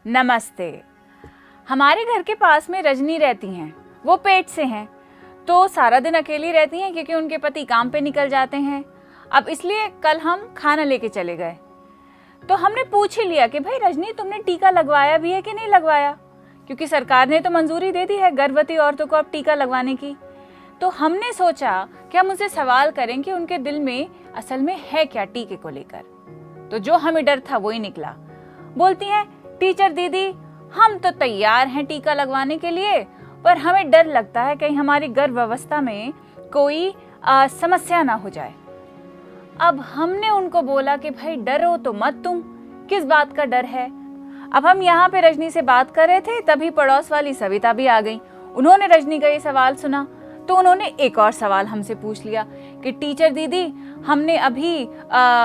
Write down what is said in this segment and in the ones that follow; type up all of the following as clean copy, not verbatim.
नमस्ते। हमारे घर के पास में रजनी रहती हैं। वो पेट से हैं तो सारा दिन अकेली रहती हैं क्योंकि उनके पति काम पे निकल जाते हैं। अब इसलिए कल हम खाना लेके चले गए तो हमने पूछ ही लिया कि भाई रजनी तुमने टीका लगवाया भी है कि नहीं लगवाया, क्योंकि सरकार ने तो मंजूरी दे दी है गर्भवती औरतों को अब टीका लगवाने की। तो हमने सोचा कि हम उनसे सवाल करें कि उनके दिल में असल में है क्या टीके को लेकर। तो जो हमें डर था वो ही निकला। बोलती हैं टीचर दीदी हम तो तैयार हैं टीका लगवाने के लिए, पर हमें डर लगता है कहीं हमारी गर्भावस्था में कोई समस्या ना हो जाए। अब हमने उनको बोला कि भाई डरो तो मत, तुम किस बात का डर है। अब हम यहाँ पे रजनी से बात कर रहे थे, तभी पड़ोस वाली सविता भी आ गई। उन्होंने रजनी का ये सवाल सुना तो उन्होंने एक और सवाल हमसे पूछ लिया कि टीचर दीदी हमने अभी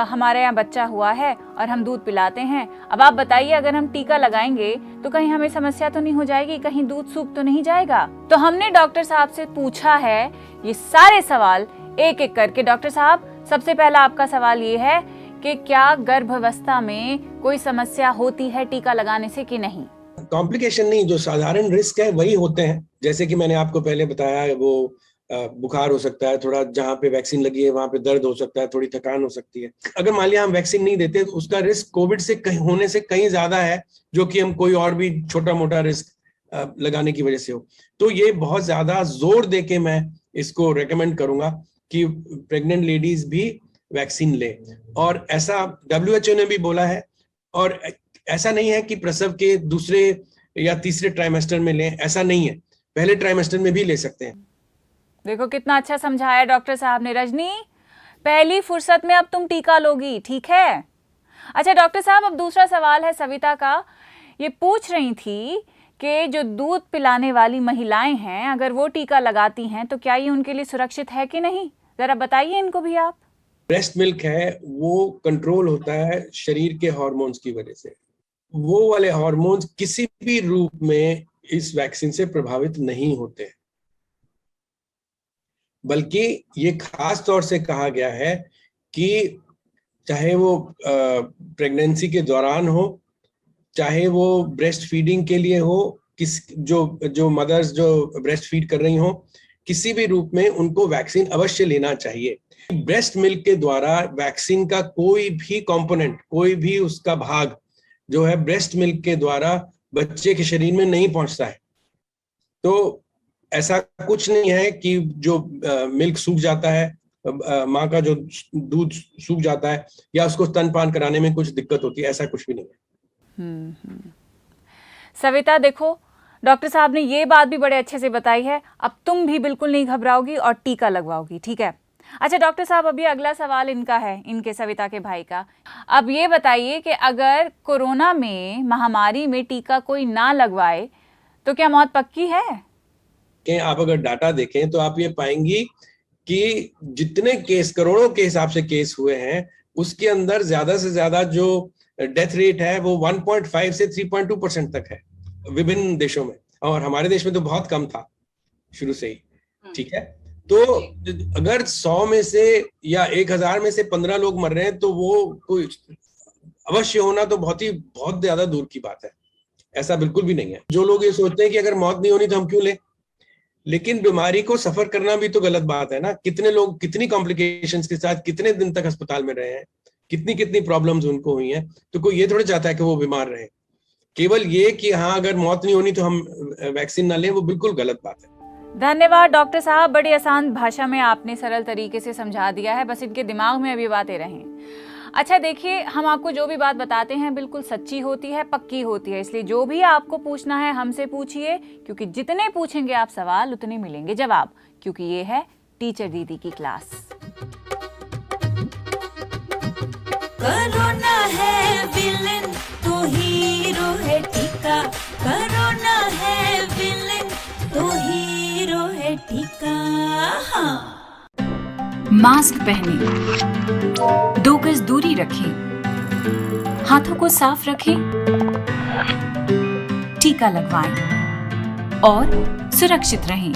हमारे यहाँ बच्चा हुआ है और हम दूध पिलाते हैं, अब आप बताइए अगर हम टीका लगाएंगे तो कहीं हमें समस्या तो नहीं हो जाएगी, कहीं दूध सूख तो नहीं जाएगा। तो हमने डॉक्टर साहब से पूछा है ये सारे सवाल एक एक करके। डॉक्टर साहब सबसे पहला आपका सवाल ये है कि क्या गर्भावस्था में कोई समस्या होती है टीका लगाने से कि नहीं? कॉम्प्लिकेशन नहीं, जो साधारण रिस्क है वही होते हैं। जैसे कि मैंने आपको पहले बताया, वो बुखार हो सकता है, थोड़ा जहाँ पे वैक्सीन लगी है वहां पे दर्द हो सकता है, थोड़ी थकान हो सकती है। अगर मान लिया हम वैक्सीन नहीं देते तो उसका रिस्क कोविड से होने से कहीं ज्यादा है, जो कि हम कोई और भी छोटा मोटा रिस्क लगाने की वजह से हो। तो ये बहुत ज्यादा जोर दे के मैं इसको रेकमेंड करूंगा कि प्रेग्नेंट लेडीज भी वैक्सीन ले। और ऐसा WHO ने भी बोला है, और ऐसा नहीं है कि प्रसव के दूसरे या तीसरे ट्राइमेस्टर में लें, ऐसा नहीं है, पहले ट्राइमेस्टर में भी ले सकते हैं। देखो कितना अच्छा समझाया डॉक्टर साहब ने। रजनी पहली फुर्सत में अब तुम टीका लोगी, ठीक है? अच्छा डॉक्टर साहब, अब दूसरा सवाल है सविता का। ये पूछ रही थी कि जो दूध पिलाने वाली महिलाएं हैं अगर वो टीका लगाती हैं तो क्या ये उनके लिए सुरक्षित है कि नहीं, जरा बताइए इनको भी आप। ब्रेस्ट मिल्क है वो कंट्रोल होता है शरीर के हार्मोन्स की वजह से। वो वाले हार्मोन्स किसी भी रूप में इस वैक्सीन से प्रभावित नहीं होते, बल्कि ये खास तौर से कहा गया है कि चाहे वो प्रेगनेंसी के दौरान हो, चाहे वो ब्रेस्ट फीडिंग के लिए हो, जो मदर्स जो ब्रेस्ट फीड कर रही हो, किसी भी रूप में उनको वैक्सीन अवश्य लेना चाहिए। ब्रेस्ट मिल्क के द्वारा वैक्सीन का कोई भी कंपोनेंट, कोई भी उसका भाग जो है ब्रेस्ट मिल्क के द्वारा बच्चे के शरीर में नहीं पहुंचता है। तो ऐसा कुछ नहीं है कि जो मिल्क सूख जाता है, माँ का जो दूध सूख जाता है या उसको स्तनपान कराने में कुछ दिक्कत होती है, ऐसा कुछ भी नहीं है। सविता देखो, डॉक्टर साहब ने ये बात भी बड़े अच्छे से बताई है, अब तुम भी बिल्कुल नहीं घबराओगी और टीका लगवाओगी, ठीक है? अच्छा डॉक्टर साहब, अभी अगला सवाल इनका है, इनके सविता के भाई का। अब ये बताइए कि अगर कोरोना में, महामारी में टीका कोई ना लगवाए तो क्या मौत पक्की है? कि आप अगर डाटा देखें तो आप ये पाएंगी कि जितने केस, करोड़ों के हिसाब से केस हुए हैं, उसके अंदर ज्यादा से ज्यादा जो डेथ रेट है वो 1.5 से 3.2% तक है विभिन्न देशों में, और हमारे देश में तो बहुत कम था शुरू से ही, ठीक है? तो अगर 100 में से या 1000 में से 15 लोग मर रहे हैं तो वो कोई अवश्य होना तो बहुत ज्यादा दूर की बात है, ऐसा बिल्कुल भी नहीं है। जो लोग ये सोचते हैं कि अगर मौत नहीं होनी तो हम क्यों लें, लेकिन बीमारी को सफर करना भी तो गलत बात है ना। कितने लोग कितनी कॉम्प्लिकेशंस के साथ कितने दिन तक अस्पताल में रहे हैं, कितनी प्रॉब्लम्स उनको हुई हैं। तो कोई ये थोड़ा चाहता है कि वो बीमार रहे। केवल ये कि हाँ अगर मौत नहीं होनी तो हम वैक्सीन ना लें, वो बिल्कुल गलत बात है। धन्यवाद डॉक्टर साहब, बड़ी आसान भाषा में आपने सरल तरीके से समझा दिया है, बस इनके दिमाग में अभी बातें रहें। अच्छा देखिए, हम आपको जो भी बात बताते हैं बिल्कुल सच्ची होती है, पक्की होती है, इसलिए जो भी आपको पूछना है हमसे पूछिए, क्योंकि जितने पूछेंगे आप सवाल उतने मिलेंगे जवाब, क्योंकि ये है टीचर दीदी की क्लास। कोरोना है विलेन तो हीरो है टीका, कोरोना है विलेन तो हीरो है टीका। हाँ। मास्क पहनें, 2 गज दूरी रखें, हाथों को साफ रखें, टीका लगवाएं और सुरक्षित रहें।